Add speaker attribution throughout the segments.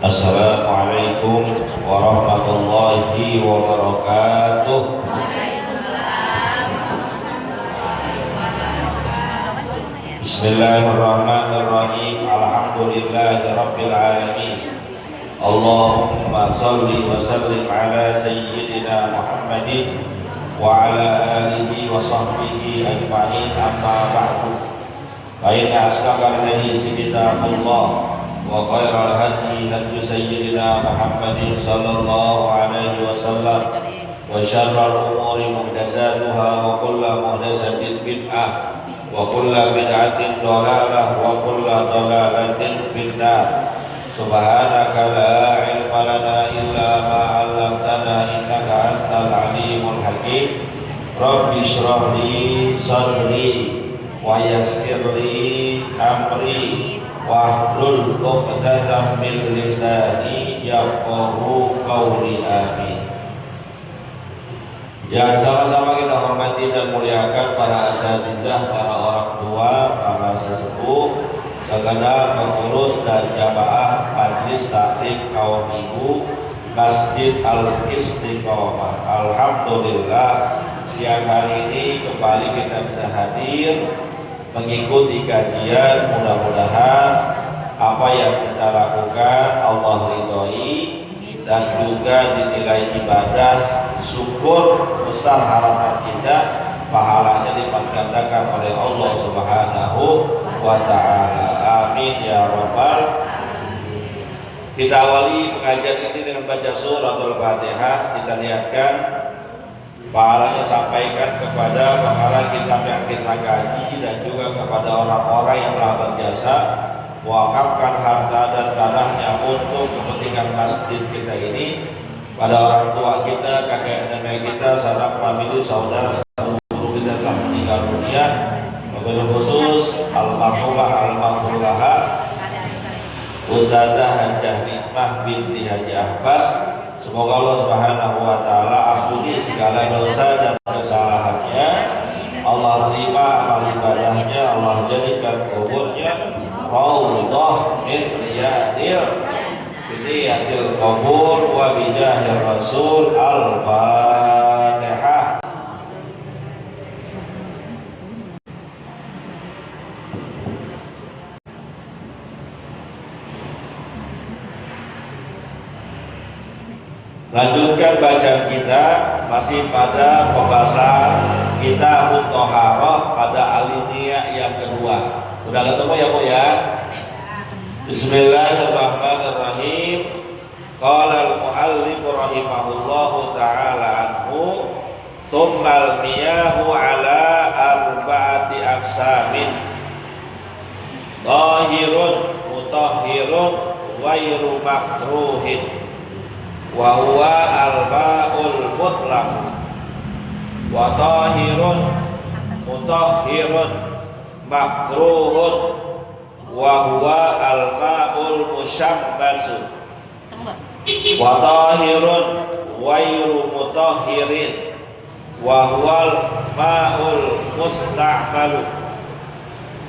Speaker 1: Assalamualaikum warahmatullahi wabarakatuh. Bismillahirrahmanirrahim. Alhamdulillahi rabbil alamin. Allahumma salli wa sallim ala sayyidina Muhammadin wa ala alihi wa sahbihi ajma'in, amma ba'du. Fa inna asdaqal haditsi kitabullah wa khairal hadi hadi sayyidina Muhammadin sallallahu alaihi wasallam wa syarrul umuri muhdatsatuha wa kullu muhdatsatin bid'ah wa kullu bid'atin dhalalah wa kullu dhalalatin finnar. Subhanaka la ilma lana illa ma 'allamtana innaka antal alimul hakim. Rabbi shrah li sadri wa yassir li amri wahlul 'uqdatam min lisani yafqahu qawli. Amin. Yang sama-sama kita hormati dan muliakan para asatizah, para orang tua, para sesepuh, segenap pengurus dan jamaah Majlis Taklim kaum ibu Masjid Al-Istiqomah. Alhamdulillah, siang hari ini kembali kita bisa hadir mengikuti kajian. Mudah-mudahan apa yang kita lakukan Allah ridhoi dan juga dinilai ibadah. Syukur besar harapan kita, pahalanya lipat gandakan oleh Allah Subhanahu wa ta'ala. Amin ya rabbal. Kita awali pengajian ini dengan baca suratul Fatihah. Kita lihatkan pahalanya sampaikan kepada pengarang kitab yang kita kaji dan juga kepada orang-orang yang telah berjasa wakafkan harta dan tanahnya untuk kepentingan masjid kita ini, pada orang tua kita, kakek nenek kita, sanak famili, saudara, guru kita telah meninggal dunia. Wabil khusus almarhumah Ustazah Hajjah Nikmah binti Haji Ahbas. Semoga Allah Subhanahu wa ta'ala ampuni segala dosa dan kesalahannya. Allah terima amal ibadahnya. Allah jadikan kuburnya raudhah min riyadil qubur wa bijahir Rasul. Al-Fatihah. Lanjutkan bacaan kita masih pada pembahasan Kitabut Thaharah pada alinea yang kedua. Sudah ketemu ya Bu ya? Bismillahirrahmanirrahim. Qala al-muallif rahimahullahu ta'ala anhu, tsummal miyahu ala arba'ati aqsamin, tahirun mutahhirun ghairu makruhin wa huwa al-ma'ul mutlaq, wa tahirun mutahhirun makruhun wa huwa al-ma'ul mushammasu, wa tahirun ghairu mutahhirin wa huwa al-ma'ul musta'malu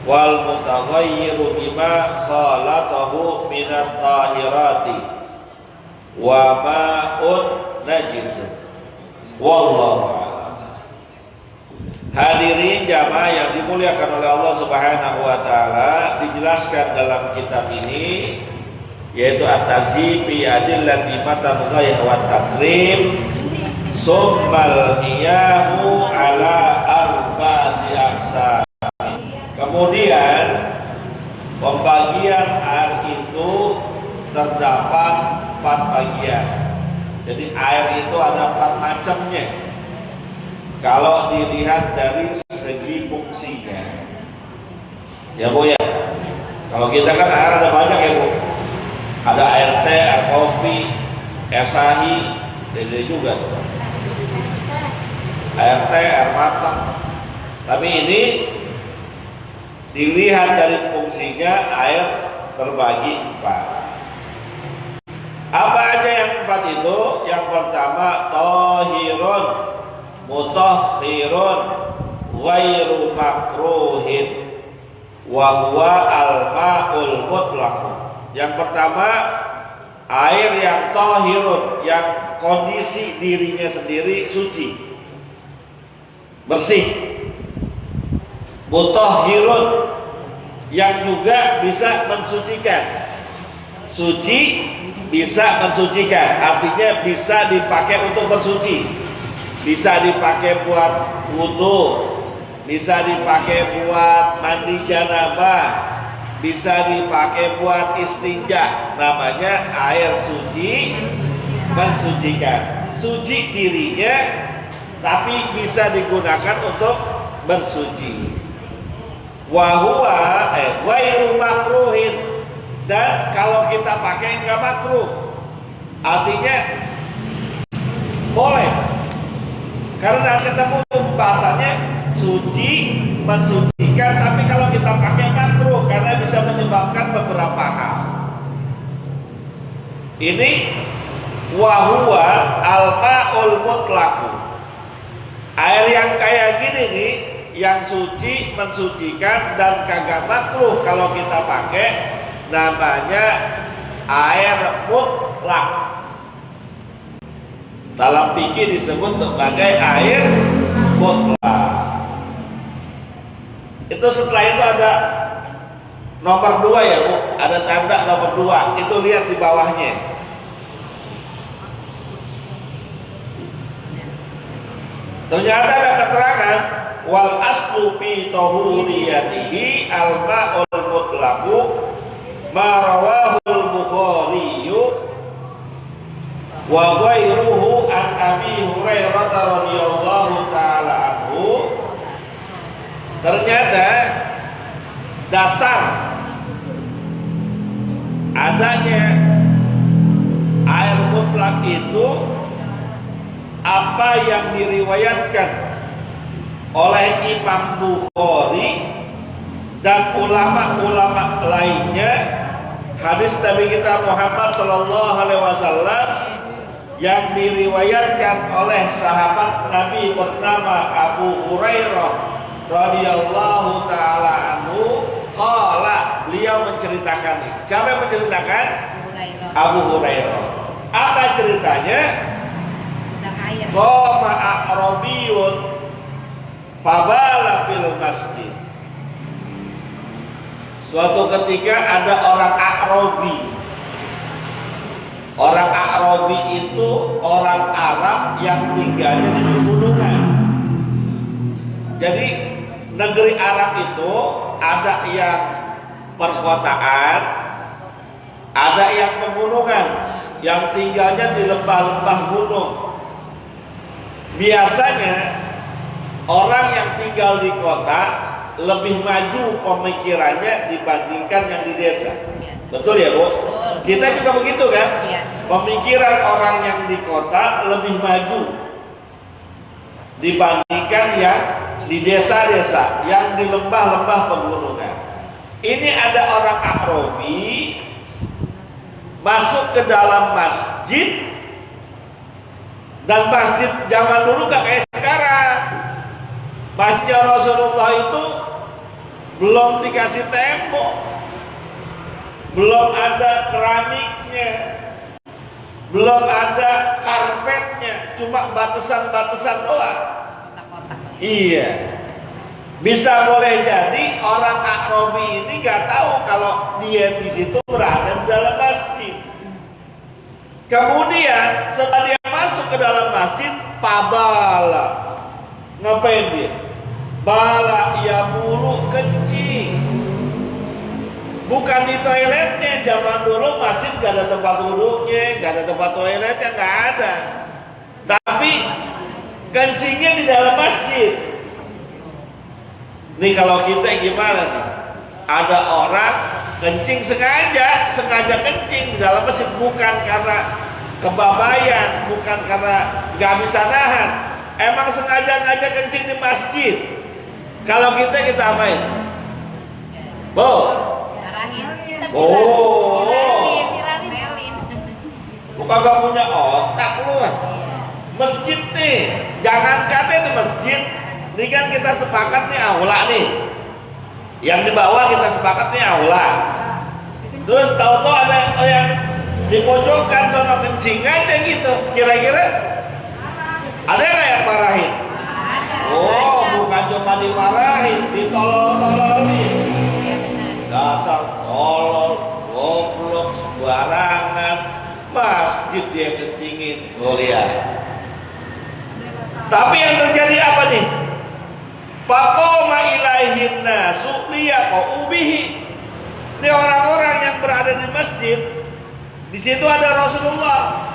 Speaker 1: wal mutaghayyiru bima khalatahu minat tahirati wa ma'un najis. Wallahu a'lam. Hadirin jamaah yang dimuliakan oleh Allah Subhanahu wa ta'ala, dijelaskan dalam kitab ini yaitu At-Tazhib fi Adillati Matan Ghayah wa Takrim. Summal niyahu ala arba'ati aqsam. Kemudian pembagian air itu terdapat 4 bagian. Jadi air itu ada 4 macamnya kalau dilihat dari segi fungsinya, ya Bu ya. Kalau kita kan air ada banyak ya Bu, ada air teh, air kopi, air sahi, jadi juga air teh, air matang. Tapi ini dilihat dari fungsinya, air terbagi 4. Apa aja yang 4 itu? Yang pertama tahirun mutahhirun ghairu makruhin wa huwa al-ma'ul mutlaq. Yang pertama air yang tahirun, yang kondisi dirinya sendiri suci, bersih. Mutahhirun, yang juga bisa mensucikan. Suci bisa mensucikan, artinya bisa dipakai untuk bersuci, bisa dipakai buat wudu, bisa dipakai buat mandi janabah, bisa dipakai buat istinja. Namanya air suci mensucikan. Suci dirinya, tapi bisa digunakan untuk bersuci. Wahuwa ghairu makruhin, dan kalau kita pakai nggak makruh, artinya boleh, karena ketemu bahasanya suci mensucikan, tapi kalau kita pakai makruh karena bisa menyebabkan beberapa hal. Ini wahuwa al-ma'ul mutlaqu, air yang kayak gini nih, yang suci mensucikan dan kagak makruh kalau kita pakai, namanya air mutlak. Dalam fikih disebut sebagai air mutlak. Itu setelah itu ada nomor 2 ya Bu, ada tanda nomor 2, itu lihat di bawahnya. Ternyata ada keterangan wal aslu fi tahuriyatihi al ma'ul mutlaqu ma rawahul Bukhari wa ghairuhu an Abi Hurairah radhiyallahu taala anhu. Ternyata dasar adanya air mutlak itu apa yang diriwayatkan oleh Imam Bukhari dan ulama-ulama lainnya, hadis Nabi kita Muhammad sallallahu alaihi wasallam yang diriwayatkan oleh sahabat Nabi bernama Abu Hurairah radhiyallahu taala anhu. Qala, beliau menceritakan. Siapa yang menceritakan? Abu Hurairah. Apa ceritanya? Qama a'rabiyun fabala fil masjid. Suatu ketika ada orang A'rabi. Orang A'rabi itu orang Arab yang tinggalnya di pegunungan. Jadi negeri Arab itu ada yang perkotaan, ada yang pegunungan, yang tinggalnya di lembah-lembah gunung. Biasanya orang yang tinggal di kota lebih maju pemikirannya dibandingkan yang di desa. Betul ya Bu? Betul. Kita juga begitu kan? Iya. Pemikiran orang yang di kota lebih maju dibandingkan yang di desa-desa, yang di lembah-lembah pegunungan. Ini ada orang A'rabi masuk ke dalam masjid, dan masjid zaman dulu gak kayak sekarang. Masjid Rasulullah itu belum dikasih tembok, belum ada keramiknya, belum ada karpetnya, cuma batasan-batasan doang. Iya, bisa boleh jadi orang A'rabi ini gak tahu kalau dia di situ berada di dalam masjid. Kemudian setelah dia masuk ke dalam masjid, pabala, ngapain dia? Bala, ya bulu, kencing. Bukan di toiletnya. Zaman dulu masjid gak ada tempat duduknya, gak ada tempat toiletnya, gak ada. Tapi kencingnya di dalam masjid. Nih kalau kita gimana nih? Ada orang kencing sengaja kencing di dalam masjid, bukan karena kebabayan, bukan karena gak bisa nahan. Emang sengaja ngajak kencing di masjid. Kalau kita apain? Bo. Oh. Bukan gak punya otak lu. Masjid nih, jangan kata di masjid. Ini kan kita sepakat nih aula nih. Yang di bawah kita sepakat nih aula. Terus tahu-tahu ada yang di pojokan sono kencing aja gitu. Kira-kira ada nggak yang marahin? Oh, bukan cuma dimarahin, ditolol-tololin. Dasar tolol, goblok, sembarangan. Masjid dia kencingin, lihat. Tapi yang terjadi apa nih? Faqoma ilaihin nasu liyaqau bihi. Ini orang-orang yang berada di masjid, di situ ada Rasulullah.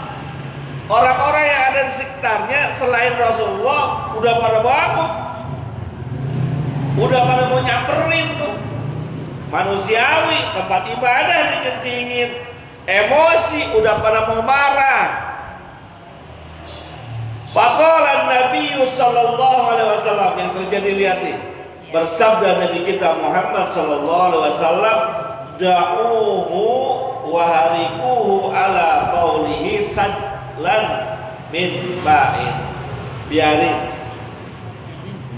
Speaker 1: Orang-orang yang ada di sekitarnya selain Rasulullah udah pada bangun, udah pada mau nyamperin tuh. Manusiawi, tempat ibadah dikencingin, emosi, udah pada mau marah. Faqala Nabi sallallahu alaihi wasallam, yang terjadi lihat nih. Bersabda Nabi kita Muhammad sallallahu alaihi wasallam, da'uhu wa harikuhu ala qaulihi sadlan min ba'in. Biarin,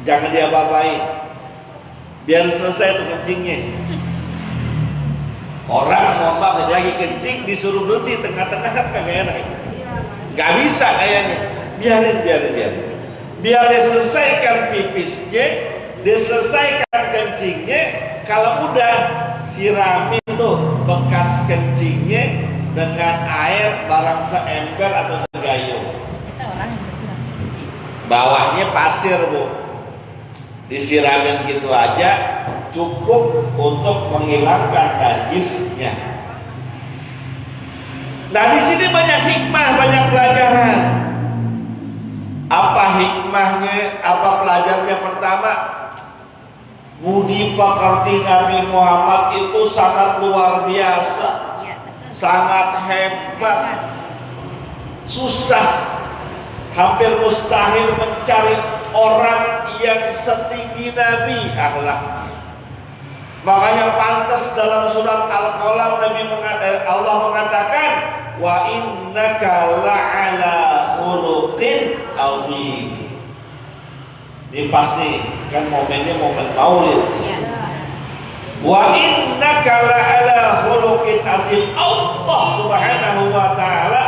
Speaker 1: jangan diapa-apain, biar selesai tuh kencingnya. Orang ngomong lagi kencing disuruh berhenti tengah-tengah kan kagak enak. Gak bisa kayaknya. Biarin. Biar dia selesaikan pipisnya, dia selesaikan kencingnya. Kalau udah siramin tuh bekas kencingnya dengan air barang seember atau segayung. Bawahnya pasir, Bu. Disiramin gitu aja cukup untuk menghilangkan najisnya. Nah, di sini banyak hikmah, banyak pelajaran. Apa hikmahnya? Apa pelajarannya? Pertama, budi pekerti Nabi Muhammad itu sangat luar biasa, sangat hebat. Susah, hampir mustahil mencari orang yang setinggi Nabi akhlaknya. Makanya pantas dalam surat Al-Qalam Allah mengatakan, wa innaka la'ala khuluqin azim. Ini pasti kan momennya momen maulid. Wa innaka la'ala khuluqin azim. Allah Subhanahu wa taala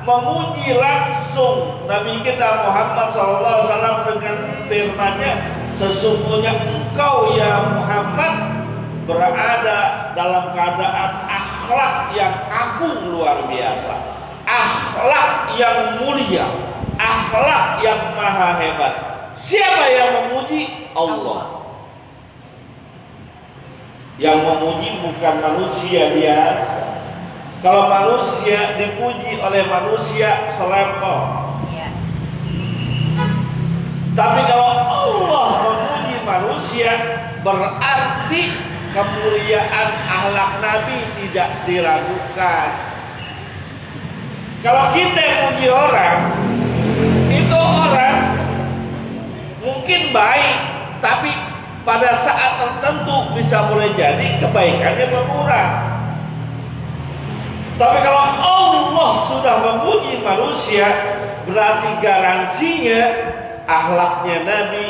Speaker 1: memuji langsung Nabi kita Muhammad SAW dengan firman-Nya, sesungguhnya engkau ya Muhammad berada dalam keadaan akhlak yang agung luar biasa, akhlak yang mulia, akhlak yang maha hebat. Siapa yang memuji? Allah. Yang memuji bukan manusia biasa. Kalau manusia dipuji oleh manusia selevel. Tapi kalau Allah memuji manusia, berarti kemuliaan akhlak Nabi tidak diragukan. Kalau kita puji orang, itu orang mungkin baik, tapi pada saat tertentu bisa boleh jadi kebaikannya berkurang. Tapi kalau Allah sudah memuji manusia, berarti garansinya akhlaknya Nabi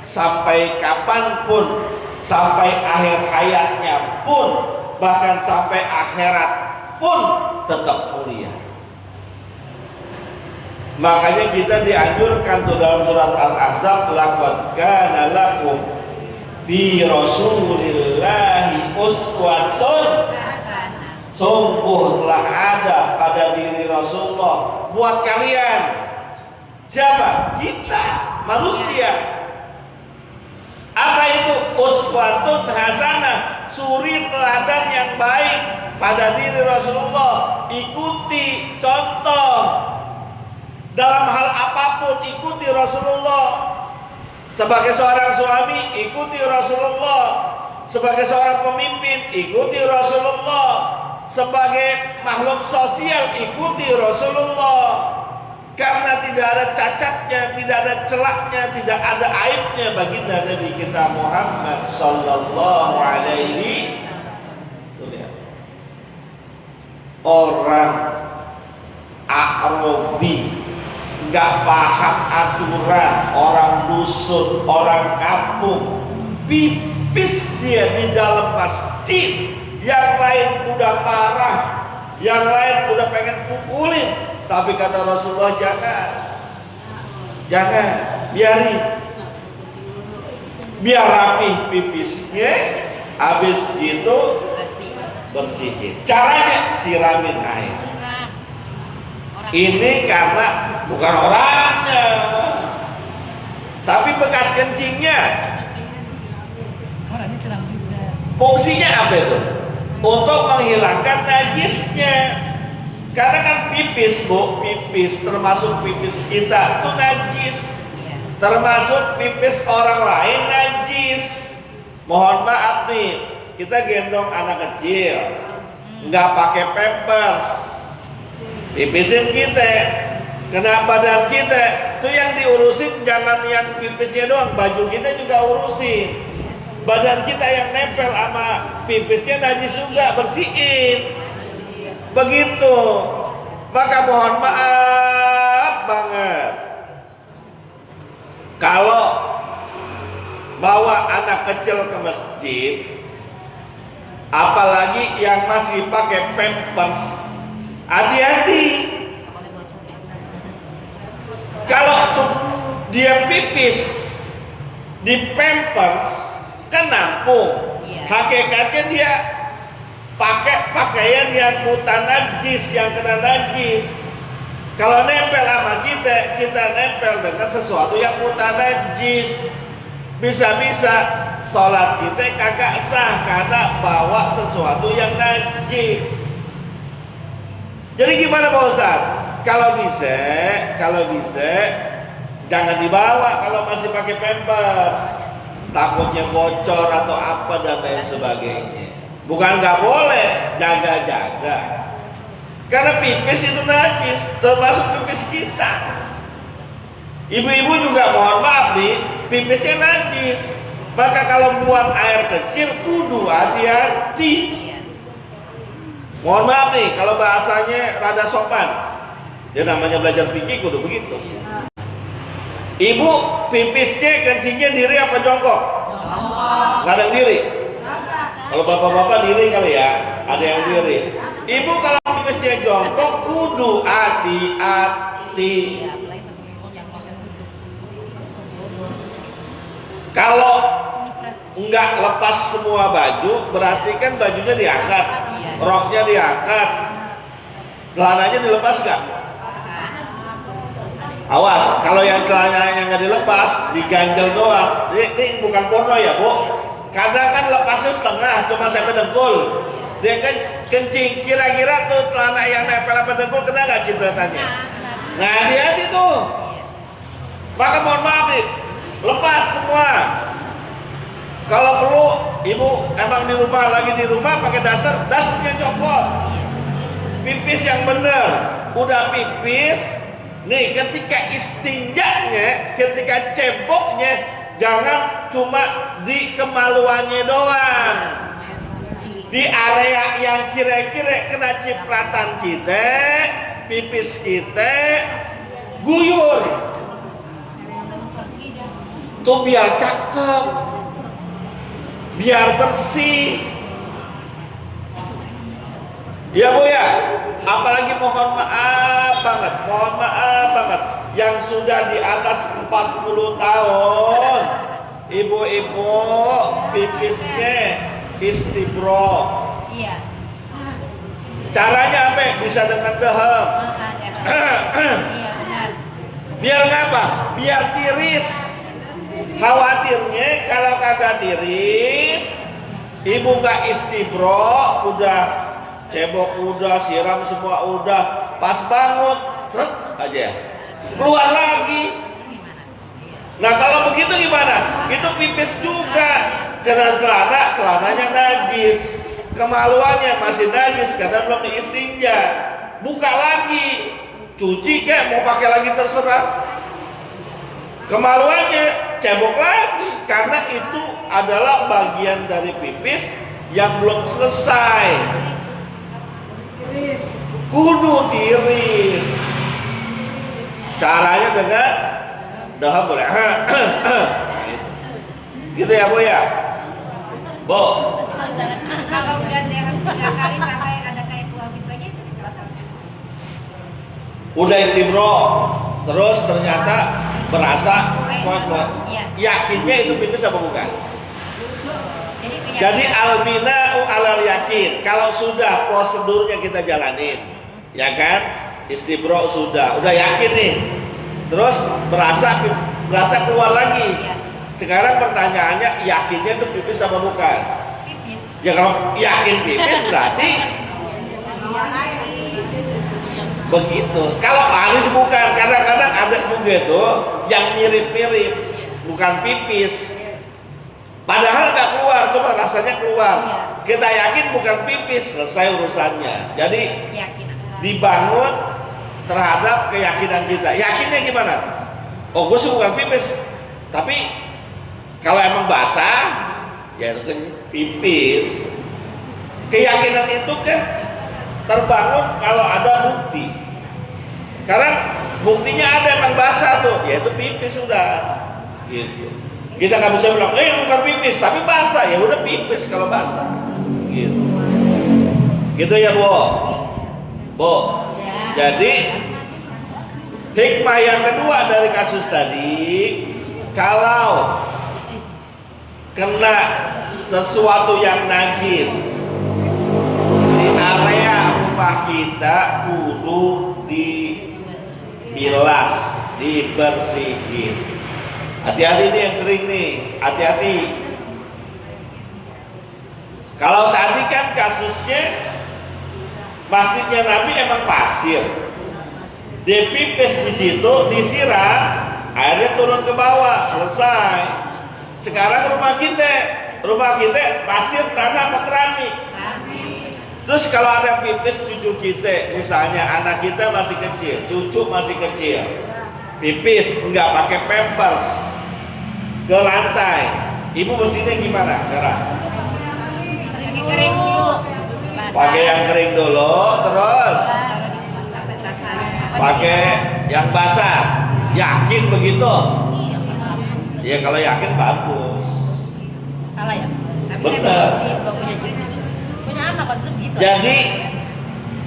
Speaker 1: sampai kapanpun, sampai akhir hayatnya pun, bahkan sampai akhirat pun tetap mulia. Makanya kita dianjurkan tuh dalam surat Al-Ahzab, laqad kana lakum fi Rasulillahi uswatun hasanah. Sungguh telah ada pada diri Rasulullah buat kalian. Siapa? Kita, manusia. Apa itu? Uswatun hasanah, suri teladan yang baik pada diri Rasulullah. Ikuti, contoh dalam hal apapun, ikuti Rasulullah. Sebagai seorang suami, ikuti Rasulullah. Sebagai seorang pemimpin, ikuti Rasulullah. Sebagai makhluk sosial, ikuti Rasulullah. Karena tidak ada cacatnya, tidak ada celaknya, tidak ada aibnya bagi Nabi kita Muhammad sallallahu alaihi wasallam. Orang Arabi nggak paham aturan, orang dusun, orang kampung, pipis dia di dalam masjid, yang lain udah parah, Yang lain udah pengen pukulin, tapi kata Rasulullah jangan, biarin, biar rapi pipisnya, habis itu bersihin. Caranya siramin air. Ini karena bukan orangnya, tapi bekas kencingnya. Fungsinya apa itu? Untuk menghilangkan najisnya. Karena kan pipis, Bu, pipis termasuk pipis kita itu najis. Termasuk pipis orang lain najis. Mohon maaf nih, kita gendong anak kecil, nggak pakai pampers, pipisin kita, kena badan kita, itu yang diurusin jangan yang pipisnya doang, baju kita juga urusin. Badan kita yang nempel sama pipisnya najis juga, bersihin. Begitu. Maka mohon maaf banget, kalau bawa anak kecil ke masjid, apalagi yang masih pakai pampers, hati-hati. Kalau tuh dia pipis di pampers kan nampung, hakikatnya dia pakai pakaian yang mutan najis, yang kena najis. Kalau nempel sama kita nempel dengan sesuatu yang mutan najis, bisa-bisa sholat kita kagak sah karena bawa sesuatu yang najis. Jadi gimana Pak Ustadz? Kalau bisa jangan dibawa kalau masih pakai pampers. Takutnya bocor atau apa dan lain sebagainya. Bukan nggak boleh, jaga-jaga. Karena pipis itu najis, termasuk pipis kita. Ibu-ibu juga mohon maaf nih, pipisnya najis. Maka kalau buang air kecil kudu hati-hati. Mohon maaf nih, kalau bahasanya rada sopan. Dia namanya belajar fikih kudu begitu. Ibu pipisnya kencingnya diri apa jongkok? Nggak ada yang diri. Kalau bapak-bapak diri kali ya, ada yang diri. Ibu kalau pipisnya jongkok kudu hati-hati. Kalau nggak lepas semua baju, berarti kan bajunya diangkat, roknya diangkat, celananya dilepas nggak? Awas, kalau yang celananya nggak dilepas, diganjel doang. Ini bukan porno ya, Bu. Kadang kan lepasnya setengah, cuma sampai dengkul. Dia kan kencing, kira-kira tuh celana yang nempel sampai dengkul kena nggak cipratannya? Nah, hati-hati tuh. Maka mohon maaf nih, lepas semua. Kalau perlu, ibu emang di rumah pakai dasternya copot. Pipis yang bener, udah pipis. Nih ketika istinjanya, ketika ceboknya, jangan cuma di kemaluannya doang. Di area yang kira-kira kena cipratan kita, pipis kita, guyur. Tuh biar cakep, biar bersih. Ya Bu ya, apalagi mohon maaf banget yang sudah di atas 40 tahun, ibu-ibu pipisnya istibro. Iya. Caranya apa? Bisa dengan dehem. Iya benar. Biar ngapa? Biar tiris. Khawatirnya kalau kagak tiris, ibu nggak istibro, udah cebok udah, siram semua udah, pas bangun, seret aja, keluar lagi. Nah kalau begitu gimana? Itu pipis juga, karena celananya najis, kemaluannya masih najis karena belum diistinja. Buka lagi, cuci kayak mau pakai lagi terserah. Kemaluannya cebok lagi, karena itu adalah bagian dari pipis yang belum selesai. Kudu tiris. Caranya dengan dahab boleh. Gitu ya Bu ya. Bu.
Speaker 2: Kalau udah 3 kali rasanya ada kayak keluar pis lagi.
Speaker 1: Udah istibro, terus ternyata berasa kuat-kuat. Yakinnya itu pipis apa bukan? Jadi albina alal yakin. Kalau sudah prosedurnya kita jalanin, ya kan? Istibro udah yakin nih. Terus berasa keluar lagi. Sekarang pertanyaannya, yakinnya itu pipis apa bukan? Pipis. Ya kalau yakin pipis berarti begitu. Kalau anis bukan, kadang-kadang ada juga tuh yang mirip-mirip, bukan pipis. Padahal nggak keluar, cuma rasanya keluar. Kita yakin bukan pipis, selesai urusannya. Jadi dibangun terhadap keyakinan kita. Yakinnya gimana? Oh, gue sih bukan pipis, tapi kalau emang basah, ya itu kan pipis. Keyakinan itu kan terbangun kalau ada bukti. Karena buktinya ada emang basah tuh, yaitu pipis sudah. Gitu. Kita nggak bisa bilang, bukan pipis, tapi basah. Ya udah pipis kalau basah. Gitu. Gitu ya, Bu. Jadi hikmah yang kedua dari kasus tadi, kalau kena sesuatu yang najis di area rumah kita, kudu dibilas, dibersihin. Hati-hati nih yang sering nih, hati-hati. Kalau tadi kan kasusnya masjidnya Nabi emang pasir, dipipis di situ, disiram, airnya turun ke bawah, selesai. Sekarang rumah kita pasir, tanah, apa keramik. Terus kalau ada pipis cucu kita, misalnya anak kita masih kecil, cucu masih kecil, pipis nggak pakai pampers ke lantai, ibu bersihnya gimana sekarang?
Speaker 2: Pakai kering dulu.
Speaker 1: Pakai yang kering dulu, terus pakai yang basah. Yakin begitu? Iya, kalau yakin bagus.
Speaker 2: Salah ya?
Speaker 1: Benar.
Speaker 2: Punya cucu, punya anak waktu itu gitu.
Speaker 1: Jadi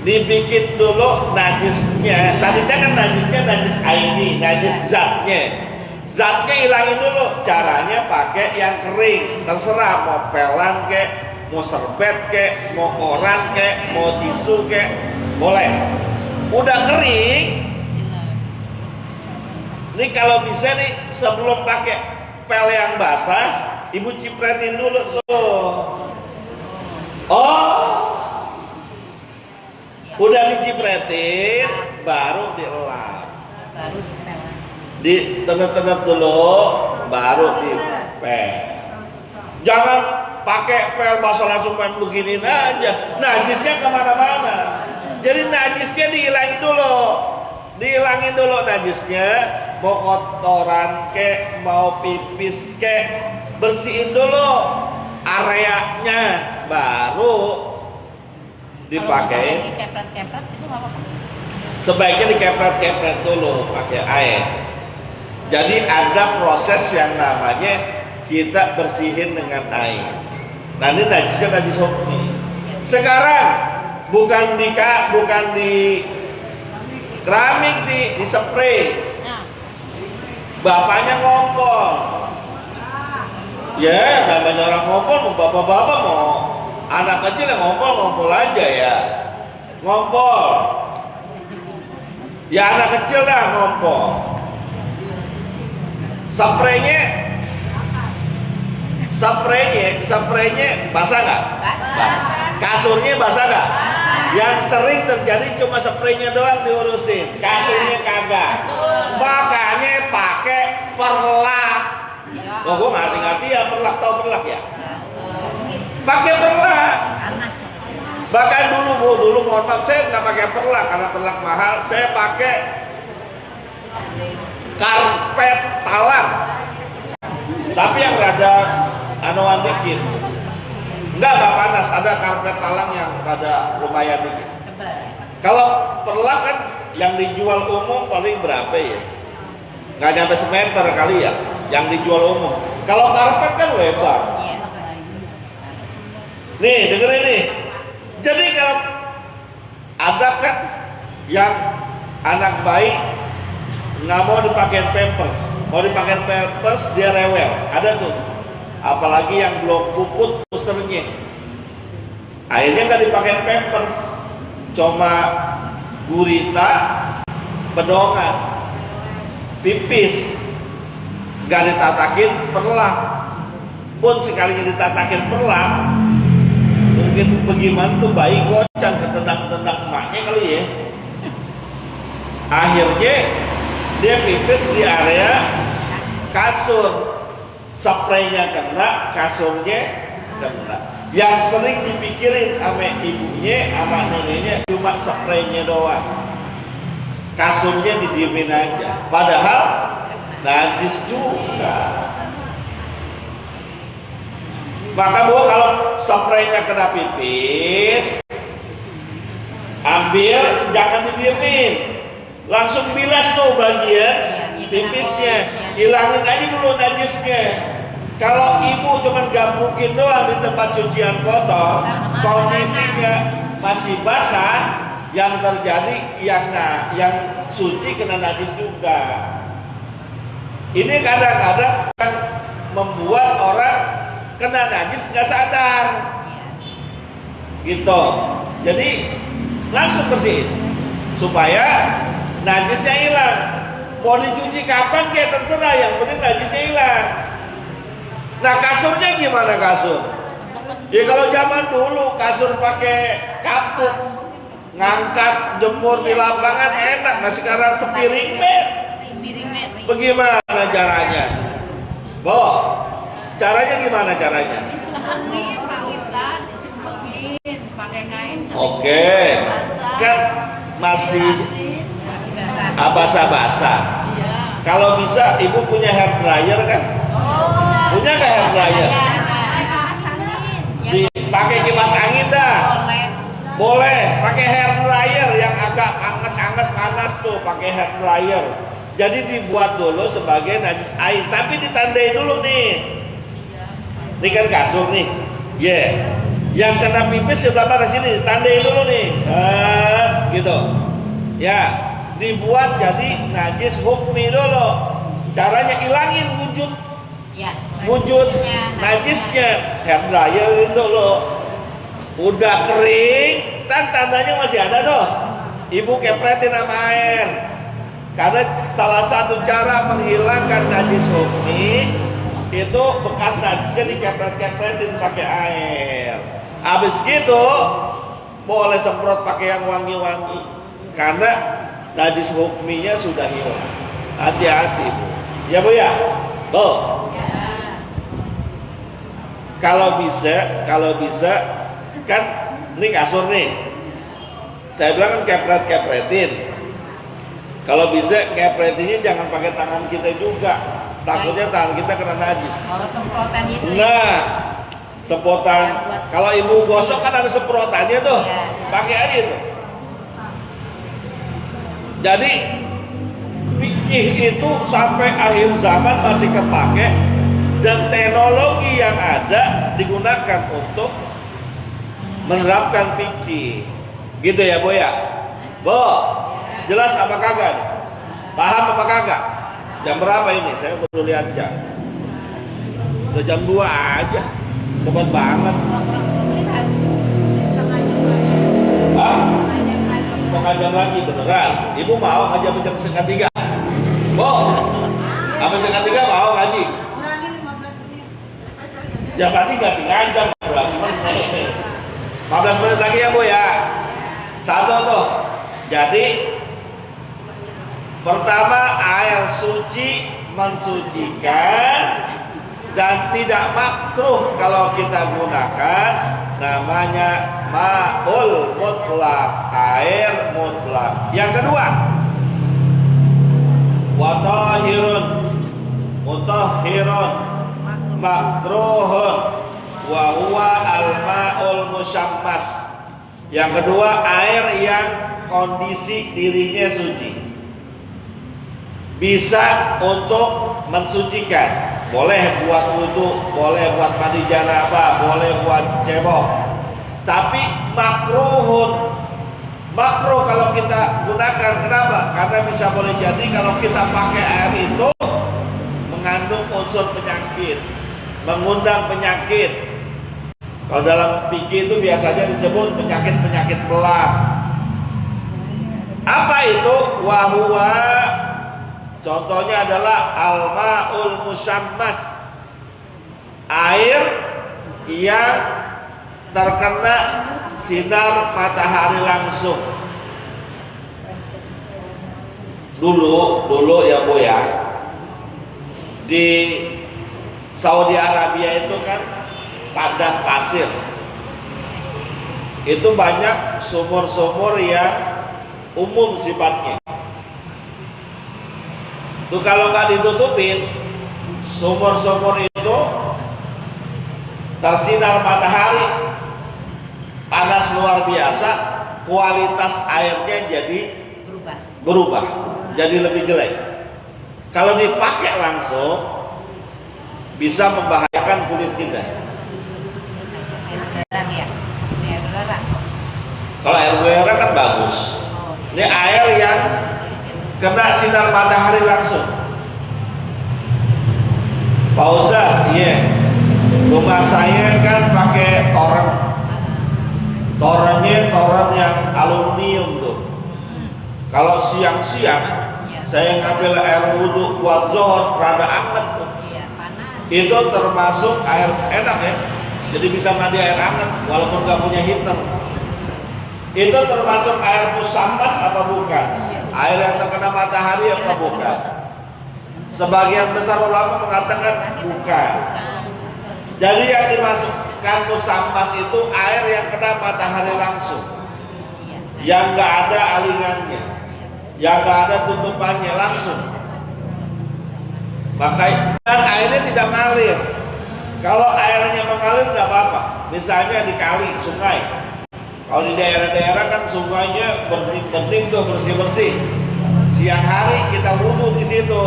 Speaker 1: dibikin dulu najisnya. Tadinya kan najisnya najis aini, najis zatnya. Zatnya hilangin dulu. Caranya pakai yang kering. Terserah mau pelan kek, mau serbet kek, mau koran kek, mau tisu kek, boleh. Udah kering. Ini kalau bisa nih sebelum pakai pel yang basah, ibu cipretin dulu tuh. Oh, udah dicipretin, baru dielap. Ditenet-tenet dulu, baru dipel. Jangan pakai pel basah langsung main beginiin aja. Najisnya kemana-mana. Jadi najisnya dihilangin dulu najisnya. Mau kotoran kek, mau pipis kek, bersihin dulu areanya, baru dipakai.
Speaker 2: Kepret-kepret itu nggak apa-apa.
Speaker 1: Sebaiknya dikepret-kepret dulu pakai air. Jadi ada proses yang namanya kita bersihin dengan air. Nah ini najisnya najis hukmi. Sekarang bukan di keramik sih, di spray. Bapaknya ngompol. Ya, namanya orang ngompol, bapak-bapak mau anak kecil yang ngompol aja ya. Ngompol. Ya anak kecil dah ngompol. Spraynya basah nggak?
Speaker 2: Basah.
Speaker 1: Kasurnya basah nggak? Yang sering terjadi cuma spraynya doang diurusin, kasurnya kagak. Makanya pakai perlak. Oh, gue ngerti ya perlak, tau perlak ya? Pakai perlak. Bahkan dulu mohon maaf saya nggak pakai perlak karena perlak mahal. Saya pakai karpet talang. Tapi yang rada anuan dikit. Enggak panas, ada karpet talang yang rada lumayan dikit. Kalau perlak kan yang dijual umum paling berapa ya? Nggak nyampe semeter kali ya, yang dijual umum. Kalau karpet kan lebar. Nih, dengerin nih. Jadi kalau ada kan yang anak bayi nggak mau dipakai pampers, mau dipakai pampers dia rewel, ada tuh. Apalagi yang belum puput pusternya, akhirnya nggak dipakai pampers, cuma gurita, bedongan, pipis, nggak ditatakin perlang. Pun sekalinya ditatakin perlang, mungkin bagaimana tuh bayi gocan ketendak-tendak emaknya kali ya. Akhirnya dia pipis di area kasur, spraynya kena, kasurnya kena. Yang sering dipikirin sama ibunya, sama neneknya cuma spraynya doang, kasurnya didiemin aja, padahal najis juga. Maka Bu, kalau spraynya kena pipis, ambil, jangan didiemin, langsung bilas tuh bagian pipisnya, hilangin aja dulu najisnya. Kalau ibu cuman gabungin doang di tempat cucian kotor, kondisinya masih basah, yang terjadi yang suci kena najis juga. Ini kadang-kadang membuat orang kena najis nggak sadar, gitu. Jadi langsung bersihin supaya najisnya hilang. Mau dicuci kapan kayak terserah, yang penting najisnya hilang. Nah kasurnya gimana kasur? Ya kalau zaman dulu kasur pakai kapuk, ngangkat jemur di lapangan enak. Nah sekarang sepiring met. Bagaimana caranya? Bo, caranya gimana caranya?
Speaker 2: Disumpetin Pak Ustadz, disumpetin pakai kain.
Speaker 1: Oke, kan masih basah-basah.
Speaker 2: Iya.
Speaker 1: Kalau bisa ibu punya hair dryer kan? Punya nggak hair dryer? Dipakai kipas angin dah. Boleh. Pakai hair dryer yang agak anget-anget panas tuh, pakai hair dryer. Jadi dibuat dulu sebagai najis air, tapi ditandai dulu nih. Ini kan kasur nih, Yang kena pipis sebelah mana sini, ditandai dulu nih, gitu. Ya, dibuat jadi najis hukmi dulu. Caranya ilangin wujud najisnya, hair dryerin dulu. Udah kering, tandanya masih ada tuh. Ibu kepretin sama air. Karena salah satu cara menghilangkan najis hukmi itu bekas najisnya dikepret-kepretin pakai air. Habis gitu boleh semprot pakai yang wangi-wangi karena najis hukminya sudah hilang. Hati-hati Bu. Ya Bu ya. Bu. Kalau bisa kan ini kasur nih. Saya bilang kan kepret-kepretin. Kalau bisa kepretinnya jangan pakai tangan kita juga. Takutnya tangan kita kena najis.
Speaker 2: Semprotan itu.
Speaker 1: Nah, semprotan. Kalau ibu gosok kan ada semprotannya tuh. Pakai aja itu. Jadi fikih itu sampai akhir zaman masih kepake dan teknologi yang ada digunakan untuk menerapkan fikih. Gitu ya, Bu ya? Bu, jelas apa kagak? Paham apa kagak? Jam berapa ini? Saya perlu lihat jam. Udah jam 2 aja. Cepat banget. Hah? Setengah jam lagi beneran. Ibu mau ngaji jam 2:30? Bu, apa 2:30 mau ngaji?
Speaker 3: Kurangi 15 menit.
Speaker 1: Ya berarti nggak sengaja berarti menit. 15 menit lagi ya Bu ya. Satu tuh. Jadi pertama, air suci mensucikan dan tidak makruh kalau kita gunakan, namanya ma'ul mutlak, air mutlak. Yang kedua, watahirun, mutahhirun, makruhun, wa huwa al-ma'ul musyammas. Yang kedua, air yang kondisi dirinya suci, bisa untuk mensucikan, boleh buat wudu, boleh buat mandi janabah, boleh buat cebok. Tapi makruhun, makruh kalau kita gunakan. Kenapa? Karena bisa boleh jadi kalau kita pakai air itu mengandung unsur penyakit, mengundang penyakit. Kalau dalam fikih itu biasanya disebut penyakit-penyakit pelah. Apa itu? Wahuwa, contohnya adalah al-ma'ul musyammas, air yang terkena sinar matahari langsung. Dulu ya Bu ya, di Saudi Arabia itu kan padang pasir. Itu banyak sumur-sumur yang umum sifatnya. Tuh kalau nggak ditutupin, sumur-sumur itu tersinar matahari, panas luar biasa, kualitas airnya jadi berubah, jadi lebih jelek. Kalau dipakai langsung bisa membahayakan kulit kita. Kalau air belerang kan bagus. Ini air yang kena sinar matahari langsung. Pak Ustaz, iya. Rumah saya kan pakai toren. Torennya toren yang aluminium tuh. Kalau siang-siang saya ngambil air wudhu buat zuhur, rada anget tuh. Itu termasuk air enak ya. Jadi bisa mandi air hangat walaupun nggak punya heater. Itu termasuk air musammas apa bukan? Air yang terkena matahari apa bukan? Sebagian besar ulama mengatakan bukan. Jadi yang dimasukkan musammas itu air yang kena matahari langsung, yang nggak ada alingannya, yang nggak ada tutupannya, langsung. Makanya dan airnya tidak mengalir. Kalau airnya mengalir nggak apa-apa. Misalnya di kali, sungai. Kalau di daerah-daerah kan sungainya bening-bening tuh, bersih-bersih. Siang hari kita wudhu di situ,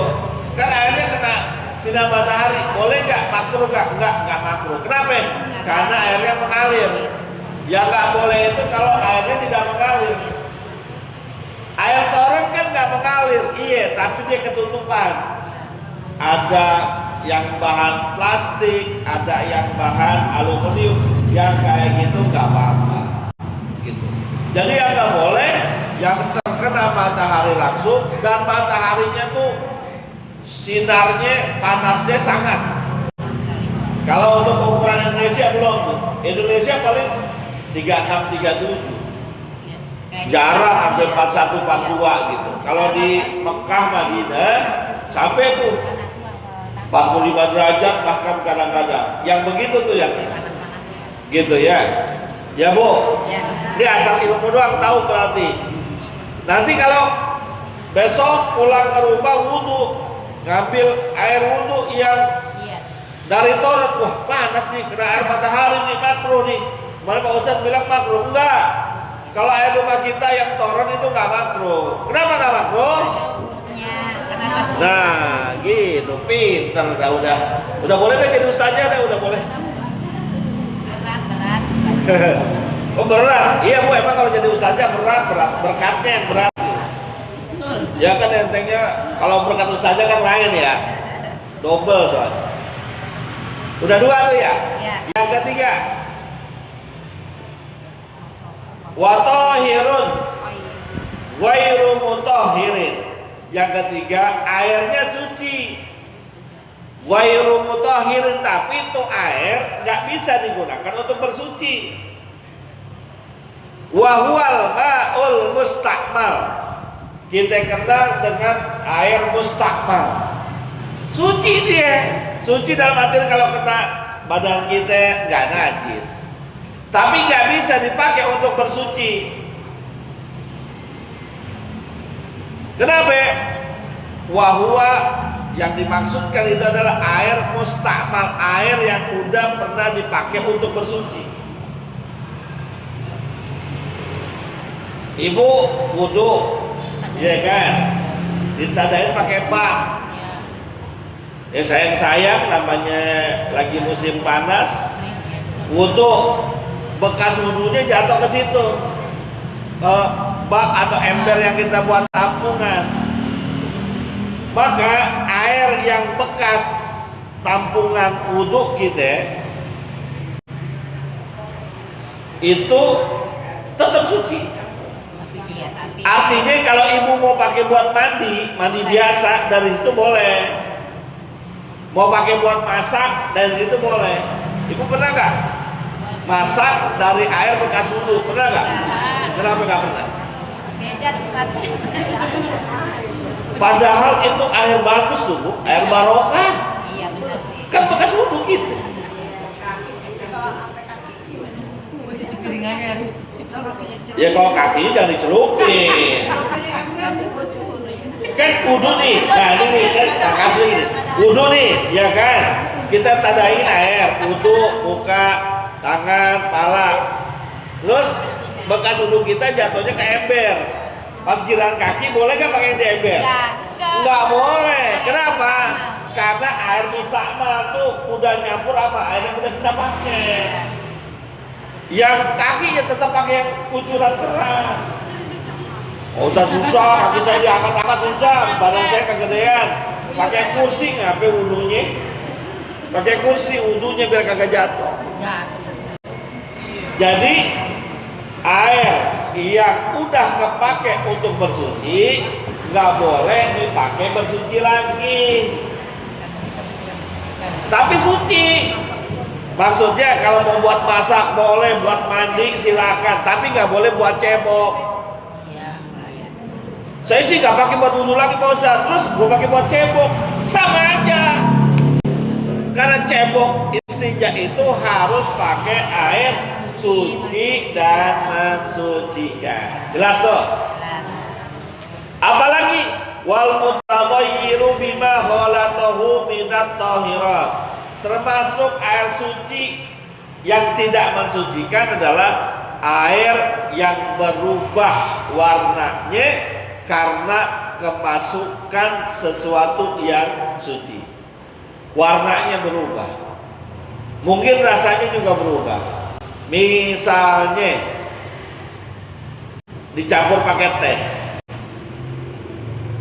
Speaker 1: kan airnya kena sinar matahari. Boleh nggak? Makruh nggak? Nggak makruh. Kenapa? Karena airnya mengalir. Yang nggak boleh itu kalau airnya tidak mengalir. Air toren kan nggak mengalir, iya, tapi dia ketutupan. Ada yang bahan plastik, ada yang bahan aluminium, yang kayak gitu nggak apa-apa. Gitu. Jadi yang nggak boleh yang terkena matahari langsung dan mataharinya tuh sinarnya panasnya sangat. Kalau untuk ukuran Indonesia belum, Indonesia paling 36, 37. Jarang sampai 41, 42 gitu. Kalau di Mekah, Madinah sampai tuh 45 derajat bahkan kadang-kadang. Yang begitu tuh yang gitu ya. Ya Bu, ini asal ilmu doang tahu berarti. Nanti kalau besok pulang ke rumah wudhu, ngambil air wudhu yang dari toren, wah panas nih, kena air matahari nih, makruh nih. Kemarin Pak Ustadz bilang makruh, enggak. Kalau air rumah kita yang toren itu nggak makruh. Kenapa nggak makruh? Nah, gitu, pinter, udah boleh deh jadi ustaznya deh, udah boleh. Oh berat, iya Bu, emang kalau jadi ustazah berat, berkatnya yang berat. Ya kan entengnya, kalau berkat ustazah kan lain ya, double soalnya. Udah dua tuh ya. Yang ketiga, watahirun, ghairu mutahhirin. Yang ketiga, airnya suci. Ghairu mutahhirin, tapi itu air nggak bisa digunakan untuk bersuci. Wahual ma'ul mustakmal, kita kenal dengan air mustakmal. Suci dia, suci dalam artian kalau kena badan kita nggak najis, tapi nggak bisa dipakai untuk bersuci. Kenapa? Wahwa yang dimaksudkan itu adalah air mustakmal, air yang udah pernah dipakai untuk bersuci. Ibu wudhu, ya kan, ditadain pakai bak. Ya sayang-sayang, namanya lagi musim panas, wudhu, bekas wudhunya jatuh ke situ, ke bak atau ember yang kita buat tampungan. Maka air yang bekas tampungan wudhu kita itu tetap suci. Artinya kalau ibu mau pakai buat mandi biasa dari situ boleh. Mau pakai buat masak dari situ boleh. Ibu pernah nggak masak dari air bekas wudhu? Pernah nggak? Kenapa nggak pernah?
Speaker 2: Beda tempatnya.
Speaker 1: Padahal itu air bagus tuh, Bu. Air barokah.
Speaker 2: Iya benar sih.
Speaker 1: Kan bekas wudhu gitu. Ya kalau kakinya jangan dicelupin. Kan wudhu nih. Nah ini nih kan kasih ini. Wudhu nih, ya kan? Kita tadain air, wudhu, muka, tangan, pala. Terus bekas wudhu kita jatuhnya ke ember. Pas giliran kaki boleh nggak pakai di ember? Nggak boleh. Kenapa? Karena air mustakmal tuh udah nyampur apa air yang udah kita pakai. Yang kaki ya tetap pakai yang kucuran keras. Oh, usah susah, kaki saya diangkat-angkat susah, badan saya kegedean. Pakai kursi ngapain wudhunya? Pakai kursi wudhunya biar kagak jatuh. Jadi air yang udah kepake untuk bersuci nggak boleh dipakai bersuci lagi. Tapi suci. Maksudnya kalau mau buat masak boleh, buat mandi silakan, tapi nggak boleh buat cebok. Saya sih nggak pakai buat wudhu lagi Pak Ustaz, terus gue pakai buat cebok, sama aja. Karena cebok istinja itu harus pakai air suci dan mensucikan. Jelas tuh? Apalagi wal mutaghayyiru bima khalatahu minat tahirat. Termasuk air suci yang tidak mensucikan adalah air yang berubah warnanya karena kemasukan sesuatu yang suci. Warnanya berubah. Mungkin rasanya juga berubah. Misalnya dicampur pakai teh.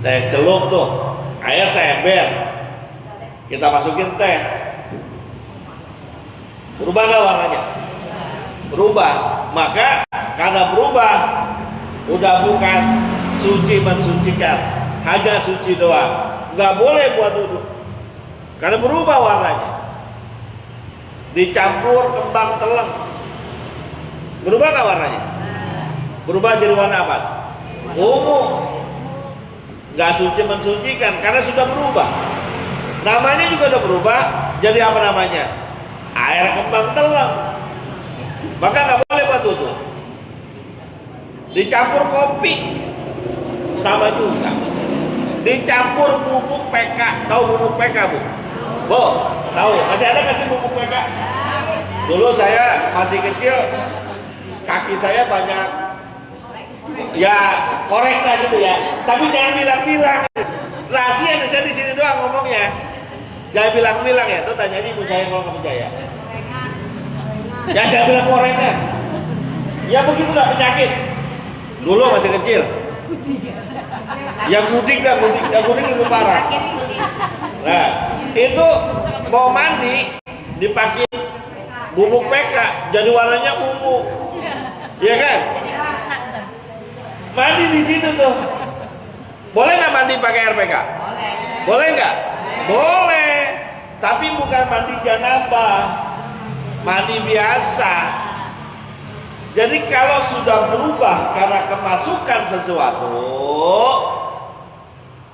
Speaker 1: Teh celup tuh, air seember. Kita masukin teh. Berubah nggak warnanya? Berubah. Maka karena berubah, udah bukan suci mensucikan, hanya suci doang. Nggak boleh buat wudhu. Karena berubah warnanya. Dicampur kembang teleng. Berubah nggak warnanya? Berubah jadi warna apa? Ungu. Nggak suci mensucikan karena sudah berubah. Namanya juga udah berubah. Jadi apa namanya? Air kembang teleng. Maka nggak boleh buat wudhu. Dicampur kopi sama juga. Dicampur bubuk PK. Tahu bubuk PK, Bu? Bu, tahu? Masih ada nggak sih bubuk PK? Dulu saya masih kecil, kaki saya banyak ya korek lah gitu ya. Tapi jangan bilang-bilang. Rahasia saya di sini doang ngomongnya. Jangan bilang-bilang ya, tuh tanya ibu saya kalau nggak percaya. Ya jangan bilang korengan. Ya begitulah penyakit. Dulu masih kecil. Yang gudik lebih parah. Nah, itu mau mandi dipakai bubuk PK, jadi warnanya ungu. Iya kan? Mandi di situ tuh. Boleh nggak mandi pakai air PK?
Speaker 2: Boleh.
Speaker 1: Boleh nggak? Boleh. Tapi bukan mandi janabah, mandi biasa. Jadi kalau sudah berubah karena kemasukan sesuatu,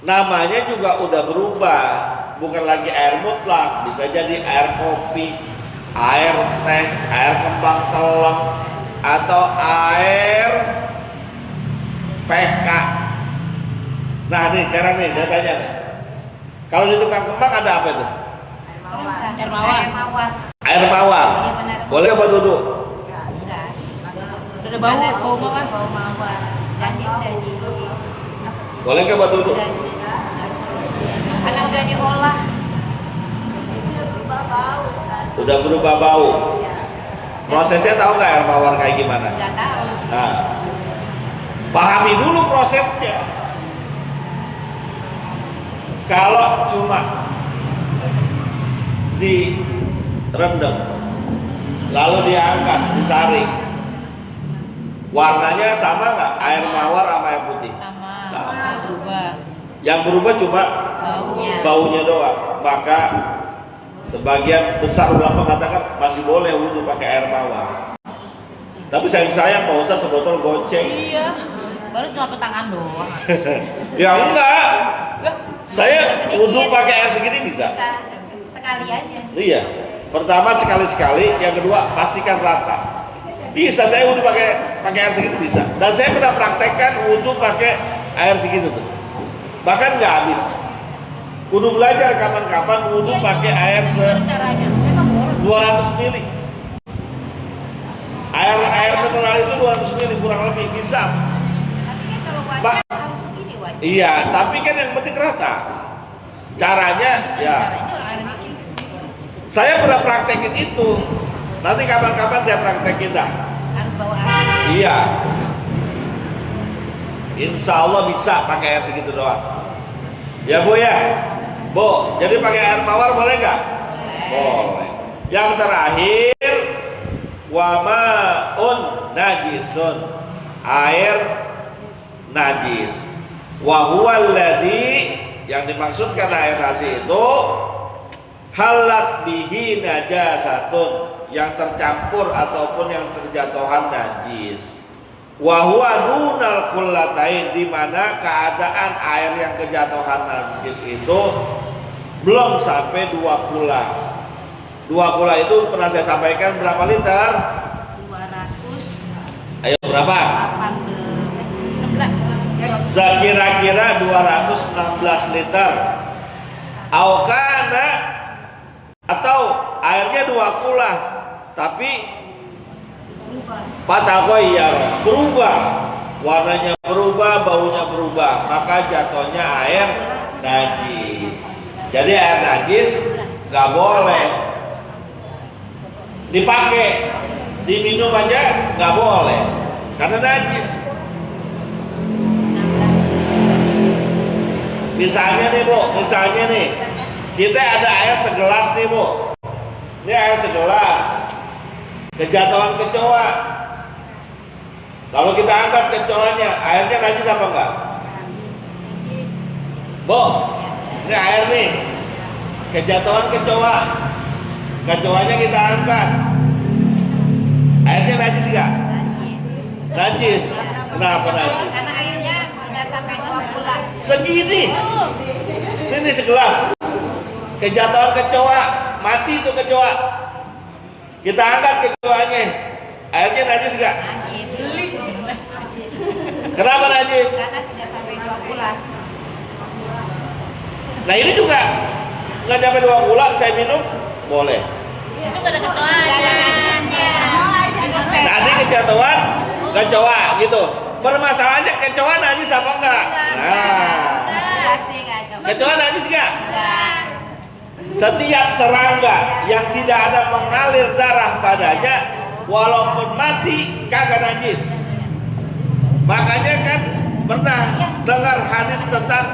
Speaker 1: namanya juga udah berubah. Bukan lagi air mutlak, bisa jadi air kopi, air teh, air kembang teleng, atau air PK. Nah nih sekarang nih saya tanya nih. Kalau di tukang kembang ada apa itu?
Speaker 2: Air mawar.
Speaker 1: Air mawar.
Speaker 2: Iya benar.
Speaker 1: Boleh buat duduk?
Speaker 2: Enggak.
Speaker 3: Udah bau mawar.
Speaker 2: Bau mawar. Dan udah di
Speaker 1: Boleh nggak buat duduk?
Speaker 2: karena udah diolah. Udah berubah bau, Ustaz.
Speaker 1: Udah berubah bau.
Speaker 2: Ya.
Speaker 1: Prosesnya tahu nggak air mawar kayak gimana?
Speaker 2: Enggak tahu.
Speaker 1: Nah, Pahami dulu prosesnya. Kalau cuma direndam lalu diangkat, disaring, warnanya sama nggak? Air mawar sama air putih?
Speaker 3: Sama. Berubah.
Speaker 1: Yang berubah cuma baunya doang. Maka sebagian besar ulama mengatakan masih boleh wudhu pakai air mawar. Tapi sayang Pak Ustaz sebotol goceng.
Speaker 3: Iya. Baru cuma tangan doang.
Speaker 1: Ya enggak. Saya wudhu pakai air segini bisa.
Speaker 2: Sekali aja.
Speaker 1: Iya. Pertama sekali-sekali, yang kedua pastikan rata. Bisa saya wudhu pakai air segitu bisa. Dan saya pernah praktekkan wudhu pakai air segitu tuh. Bahkan nggak habis. Kudu belajar kapan-kapan wudhu pakai air 200 ml. Air mineral itu 200 ml kurang lebih bisa.
Speaker 2: Tapi kan kalau wajar harus segini wajar.
Speaker 1: Iya, tapi kan yang penting rata. Caranya ya. Saya pernah praktekin itu. Nanti kapan-kapan saya praktekin dah.
Speaker 2: Harus bawa air.
Speaker 1: Iya. Insya Allah bisa pakai air segitu doang. Ya Bu ya. Bu, jadi pakai air mawar boleh nggak? Boleh. Yang terakhir, wamaun najisun, air najis. Wahualladzi, yang dimaksudkan air najis itu halat bihi najasatun, yang tercampur ataupun yang terjatuhan najis. Wahwa nunal kullatain, di mana keadaan air yang kejatuhan najis itu belum sampai 2 kula. 2 kula itu pernah saya sampaikan berapa liter?
Speaker 2: 200.
Speaker 1: Ayo berapa?
Speaker 2: 11.
Speaker 1: Sekira-kira 216 liter. Aukana, atau airnya 2 kula, tapi patagoyar, berubah, warnanya berubah, baunya berubah, maka jatuhnya air najis. Jadi air najis nggak boleh dipakai, diminum aja nggak boleh karena najis. Misalnya nih Bu, kita ada air segelas nih Bu. Ini air segelas, kejatuhan kecoa. Lalu kita angkat kecoanya, airnya najis apa enggak? Bu, ini air nih, kejatuhan kecoa. Kecoanya kita angkat, airnya najis enggak? Najis. Kenapa najis?
Speaker 2: Karena airnya nggak sampai 2 bulan.
Speaker 1: Segini. Ini segelas. Kejatuhan kecoa, mati itu kecoa. Kita angkat kecoanya, airnya najis enggak?
Speaker 2: Najis.
Speaker 1: Kenapa najis?
Speaker 2: Karena tidak sampai 2 bulan.
Speaker 1: Nah ini juga nggak sampai 2 bulan saya minum boleh.
Speaker 3: Itu gak ada kecoanya.
Speaker 1: Tadi kejatuhan kecoa gitu. Permasalahannya kecoa najis apa enggak? Nah, kecoa najis enggak? Setiap serangga yang tidak ada mengalir darah padanya, walaupun mati kagak najis. Makanya kan pernah dengar hadis tentang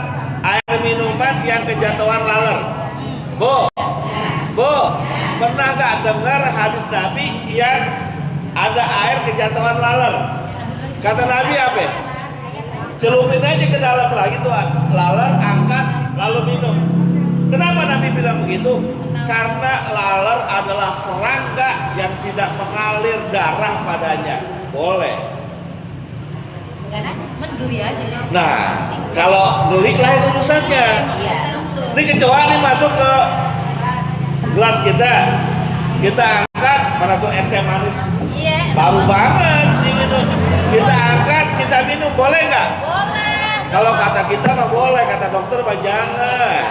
Speaker 1: air minuman yang kejatuhan laler. Bu, pernah gak dengar hadis Nabi yang ada air kejatuhan laler? Kata Nabi apa? Celupin aja ke dalam lagi tuh laler, angkat lalu minum. Kenapa Nabi bilang begitu? Karena laler adalah serangga yang tidak mengalir darah padanya. Boleh.
Speaker 3: Mendui aja.
Speaker 1: Nah, kalau gelik lain urusannya.
Speaker 2: Iya.
Speaker 1: Ini kecoa nih masuk ke gelas kita. Kita angkat, mana tuh es teh manis.
Speaker 3: Iya.
Speaker 1: Baru banget diminum. Kita angkat, kita minum, boleh nggak?
Speaker 3: Boleh.
Speaker 1: Kalau kata kita mah boleh, kata dokter mah jangan.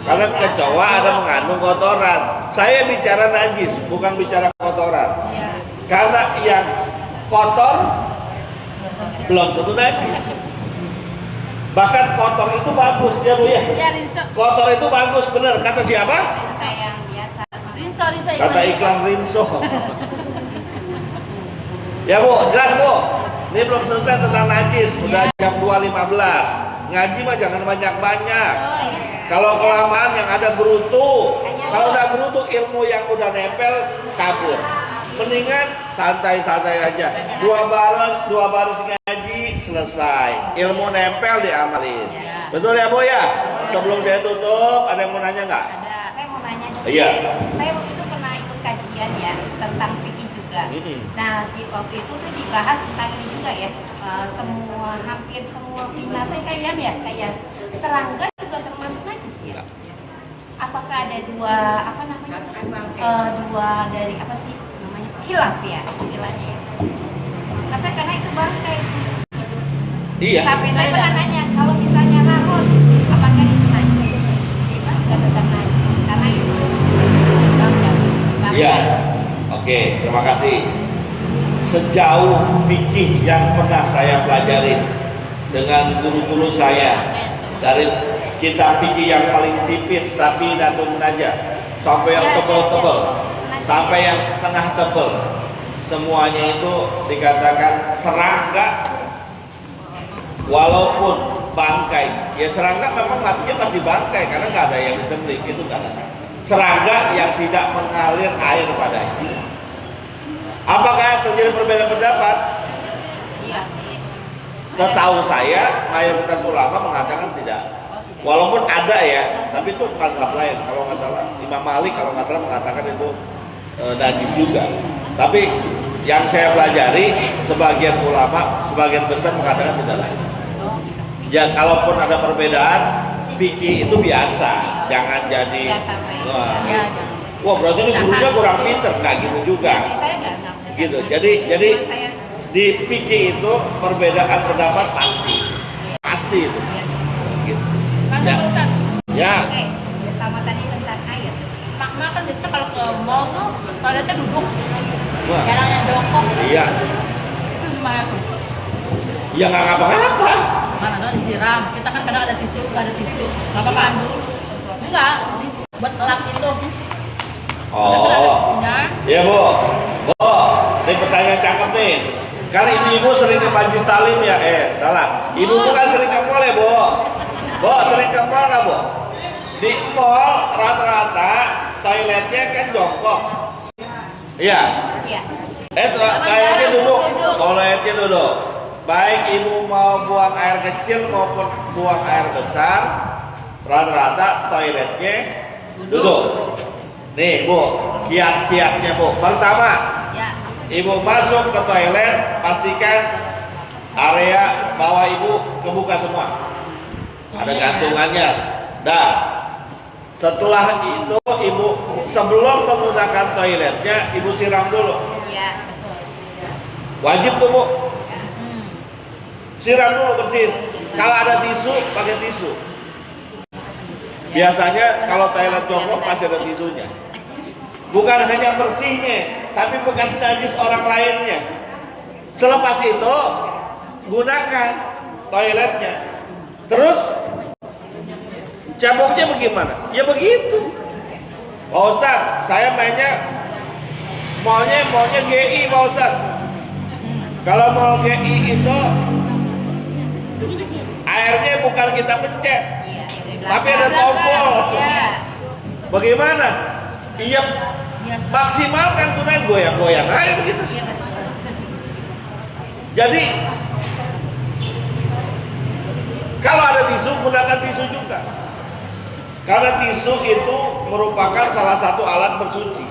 Speaker 1: Karena kecoa ada mengandung kotoran. Saya bicara najis, bukan bicara kotoran. Karena yang kotor belum tentu najis. Bahkan kotor itu bagus ya Bu ya.
Speaker 3: Ya rinso.
Speaker 1: Kotor itu bagus, bener. Kata siapa?
Speaker 2: Saya yang biasa.
Speaker 3: Rinso.
Speaker 1: Kata iklan Rinso. Ya Bu, jelas Bu. Ini belum selesai tentang najis, udah jam 2.15. Ngaji mah jangan banyak-banyak. Kalau kelamaan yang ada gerutu. Kalau udah gerutu, ilmu yang udah nempel kabur. Mendingan santai-santai aja. Dua baris ngaji selesai. Ilmu nempel diamalin. Betul ya Bu ya? Sebelum saya tutup, ada yang mau nanya nggak?
Speaker 2: Ada. Saya mau nanya.
Speaker 1: Iya.
Speaker 2: Saya waktu itu pernah ikut kajian ya tentang fikih juga. Nah di waktu itu tuh dibahas tentang ini juga ya. Hampir semua binatang kayak serangga juga termasuk najis ya. Apakah ada dua dari apa sih namanya khilaf ya istilahnya ya. Karena itu bangkai sih.
Speaker 1: Iya.
Speaker 2: Sampai saya pernah nanya kalau misalnya rahon apakah itu najis? Dia juga tetap najis karena itu bangkai.
Speaker 1: Iya. Oke, terima kasih. Sejauh fikih yang pernah saya pelajari dengan guru-guru saya dari kitab fikih yang paling tipis Safinatun Najah sampai yang tebal-tebal sampai yang setengah tebal, semuanya itu dikatakan serangga walaupun bangkai. Ya serangga memang matinya pasti bangkai karena nggak ada yang disembelih, itu kan serangga yang tidak mengalir air padanya. Apakah terjadi perbedaan pendapat?
Speaker 2: Iya.
Speaker 1: Setahu saya mayoritas ulama mengatakan tidak. Walaupun ada ya, tapi itu mazhab lain. Kalau nggak salah Imam Malik kalau nggak salah mengatakan itu najis juga. Tapi yang saya pelajari sebagian ulama, sebagian besar mengatakan tidak lain. Ya kalaupun ada perbedaan, fikih itu biasa, jangan jadi. Wah berarti ini gurunya kurang pinter, nggak gitu juga. Gitu. Jadi di fikih itu perbedaan pendapat pasti itu. Gitu. Ya.
Speaker 2: Oke, pertama tadi tentang air.
Speaker 3: Makna kan biasanya kalau ke mall tuh toiletnya duduk,
Speaker 1: Wah.
Speaker 3: jarang yang jongkok.
Speaker 1: Iya.
Speaker 3: Itu gimana tuh?
Speaker 1: Ya nggak ngapa-ngapa.
Speaker 3: Mana tuh disiram. Kita kan kadang ada tisu, nggak ada tisu. Nggak apa-apa dulu. Enggak, buat ngelap itu.
Speaker 1: Oh. Iya Bu. Bu, ini pertanyaan cakep nih. Kan ibu-ibu sering ke Majlis Talim ya? Salah. Ibu kan sering ke mall ya Bu? Bu, sering ke mall nggak Bu? Di mall rata-rata toiletnya kan jongkok. Iya.
Speaker 2: Iya.
Speaker 1: Toiletnya duduk. Toiletnya duduk. Baik ibu mau buang air kecil maupun buang air besar, rata-rata toiletnya duduk. Nih Bu, kiat-kiatnya Bu. Pertama, ibu masuk ke toilet, pastikan area bawah ibu kebuka semua. Ada gantungannya. Dah. Setelah itu ibu sebelum menggunakan toiletnya, ibu siram dulu.
Speaker 2: Iya, betul.
Speaker 1: Wajib tuh Bu. Siram dulu, bersihin. Kalau ada tisu, pakai tisu. Biasanya kalau toilet jongkok masih ada tisunya. Bukan hanya bersihnya, tapi bekas najis orang lainnya. Selepas itu, gunakan toiletnya. Terus, cabuknya bagaimana? Ya begitu. Pak Ustadz, saya maunya GI Pak Ustadz. Kalau mau GI itu, airnya bukan kita pencet, tapi ada tombol. Bagaimana? Iya, maksimalkan gunain goyang-goyang aja begitu. Jadi kalau ada tisu, gunakan tisu juga. Karena tisu itu merupakan salah satu alat bersuci.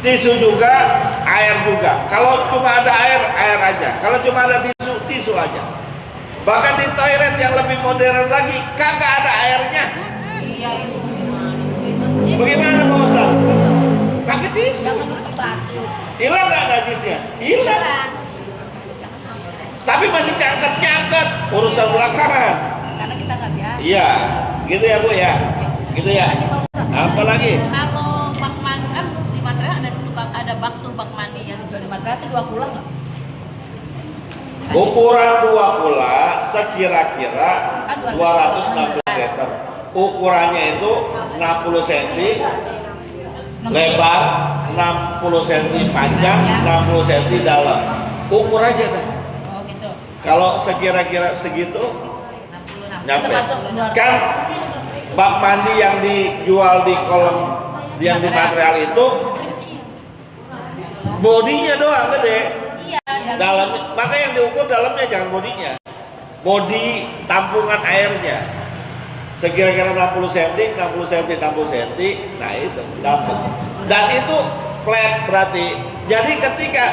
Speaker 1: Tisu juga, air juga. Kalau cuma ada air, air aja. Kalau cuma ada tisu, tisu aja. Bahkan di toilet yang lebih modern lagi, kagak ada airnya. Bagaimana Pak Ustaz? Pakai tisu. Hilang nggak najisnya? Hilang. Tapi masih nyangkut-nyangkut, urusan belakangan.
Speaker 3: Karena kita nggak biasa.
Speaker 1: Iya, gitu ya Bu ya. Gitu ya. Apa lagi?
Speaker 3: Kalau bak mandi kan di material ada bak mandi yang dijual di material itu 2 kula nggak?
Speaker 1: Ukuran 2 kula sekira-kira 216 liter. Ukurannya itu 60 cm lebar 60 cm, panjang 60 cm dalam. Ukur aja dah.
Speaker 3: Oh gitu.
Speaker 1: Kalau sekira-kira segitu
Speaker 3: 66.
Speaker 1: nyampe.
Speaker 3: Itu masuk luar.
Speaker 1: Kan bak mandi yang dijual di kolom yang di material itu bodinya doang gede.
Speaker 3: Iya.
Speaker 1: Dalam, maka yang diukur dalamnya jangan bodinya. Bodi tampungan airnya. Sekira-kira 60 cm, 60 cm, 60 cm, nah itu dapat. Dan itu flat berarti. Jadi ketika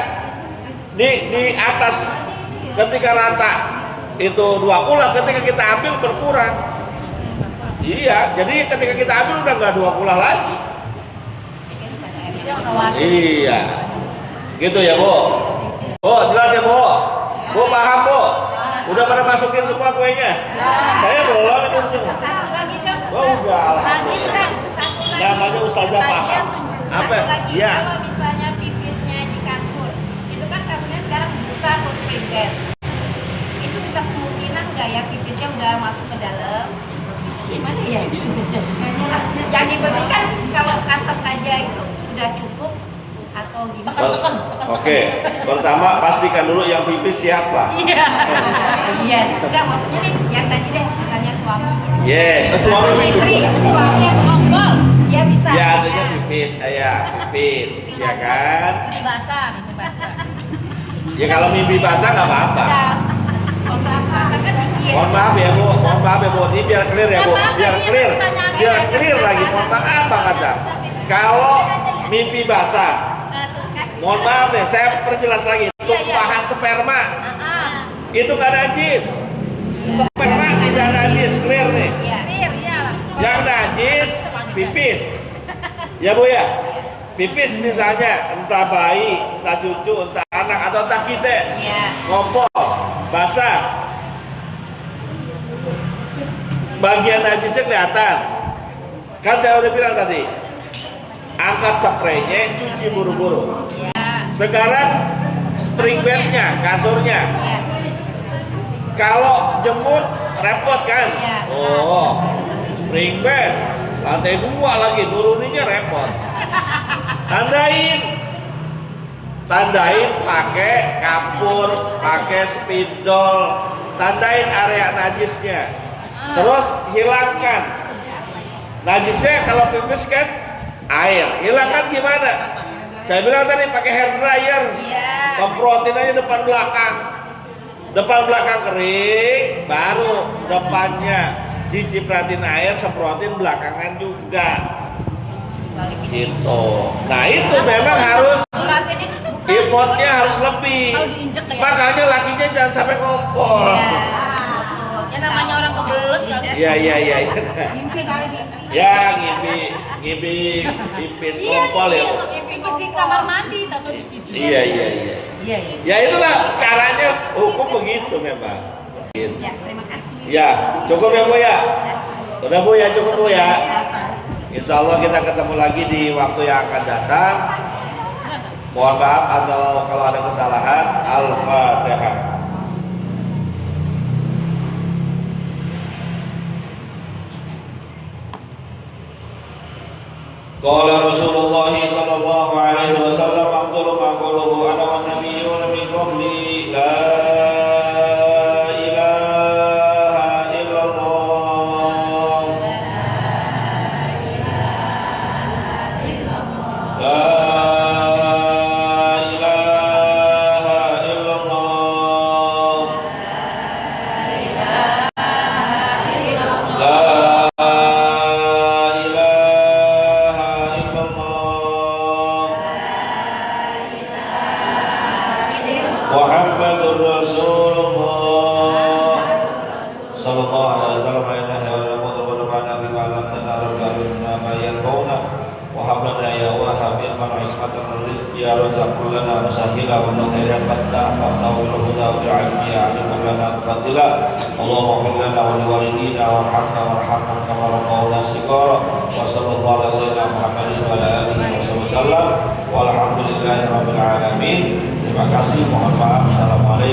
Speaker 1: di atas, ketika rata itu 2 kulah, ketika kita ambil berkurang. Iya, jadi ketika kita ambil udah nggak 2 kulah lagi. Iya, gitu ya Bu. Bu, jelas ya Bu. Bu paham Bu? Udah pada masukin semua kuenya? Saya belum itu semua.
Speaker 2: Satu lagi dong,
Speaker 1: Oh udah.
Speaker 2: lagi dong, satu lagi.
Speaker 1: Namanya Ustazah paham. Apa?
Speaker 2: Satu lagi,
Speaker 1: Iya.
Speaker 2: kalau misalnya pipisnya di kasur, itu kan kasurnya sekarang besar atau spring bed. Itu bisa kemungkinan nggak ya pipisnya udah masuk ke dalam? Gimana ya? Yang dibersihkan kalau ke atas aja itu sudah cukup atau gimana?
Speaker 3: Tekan.
Speaker 1: Oke, pertama pastikan dulu yang pipis siapa.
Speaker 3: Iya.
Speaker 2: Iya, enggak maksudnya nih yang tadi deh, misalnya suami.
Speaker 1: Suami
Speaker 2: Atau istri,
Speaker 1: pipis.
Speaker 2: suami yang ngompol, ya bisa.
Speaker 1: Ya artinya pipis, pipis, ya kan?
Speaker 3: Ini basah.
Speaker 1: Ya kalau mimpi basah nggak apa-apa.
Speaker 2: Udah, kontrak basah kan dikit.
Speaker 1: Mohon maaf ya Bu, ini biar clear ya Bu, biar clear lagi. Mohon maaf banget dah. Kalau mimpi basah, mohon maaf nih, saya perjelas lagi. Tumpahan sperma itu nggak najis. Sperma tidak najis, clear nih.
Speaker 3: Clear ya.
Speaker 1: Yang najis pipis. Ya Bu ya. Pipis misalnya entah bayi, entah cucu, entah anak atau entah kita.
Speaker 2: Iya.
Speaker 1: Ngompol, basah. Bagian najisnya kelihatan. Kan saya udah bilang tadi. Angkat spraynya, cuci buru-buru.
Speaker 3: Iya.
Speaker 1: Sekarang spring bednya, kasurnya.
Speaker 2: Iya.
Speaker 1: Kalau jemur repot kan?
Speaker 2: Iya.
Speaker 1: Oh, spring bed, lantai 2 lagi, nuruninnya repot. Tandain pakai kapur, pakai spidol, tandain area najisnya. Terus hilangkan. Najisnya kalau pipis kan air, hilangkan gimana? Saya bilang tadi pakai hair dryer,
Speaker 2: Iya.
Speaker 1: semprotin aja depan belakang. Depan belakang kering, baru depannya dicipratin air, semprotin belakangan juga. Gitu. Nah itu memang harus impotnya harus lebih.
Speaker 3: Kalau diinjek kayak.
Speaker 1: Makanya lakinya jangan sampai ngompol.
Speaker 3: Ya namanya orang kebelet kan.
Speaker 1: Iya. Ya ngimpi pipis ngompol ya.
Speaker 3: Pipis di kamar mandi atau di sini.
Speaker 1: Iya.
Speaker 3: Iya.
Speaker 1: Ya itulah caranya, hukum begitu memang. Gitu.
Speaker 2: Ya, terima kasih.
Speaker 1: Ya, cukup ya Bu ya. Udah Bu ya, cukup Bu ya. Insya Allah kita ketemu lagi di waktu yang akan datang. Mohon maaf atau kalau ada kesalahan. Al-Fatihah. Qala Rasulullah sallallahu alaihi wasallam afdalu ma qaluhu ana wan nabiyyuna min qabli la ilaha illallah la ilaha illallah la Muhammadur Rasulullah sallallahu alaihi wasallam la ilaha illallah wa la nabi wa la tanarab lana ma yakuna wa hablana ya wa habil man ismatan rizqi ya razaqul lana musahila wa la khairan fatta wa huda wa almi ya alim lana fadila Allahumma fil lana wa liwalidina warhamna warhamna kama rabbana shiqara wa sallallahu ala sayyidina Muhammadin wa ala alihi wasallam walhamdulillahi rabbil alamin. Terima kasih, mohon maaf. Assalamualaikum.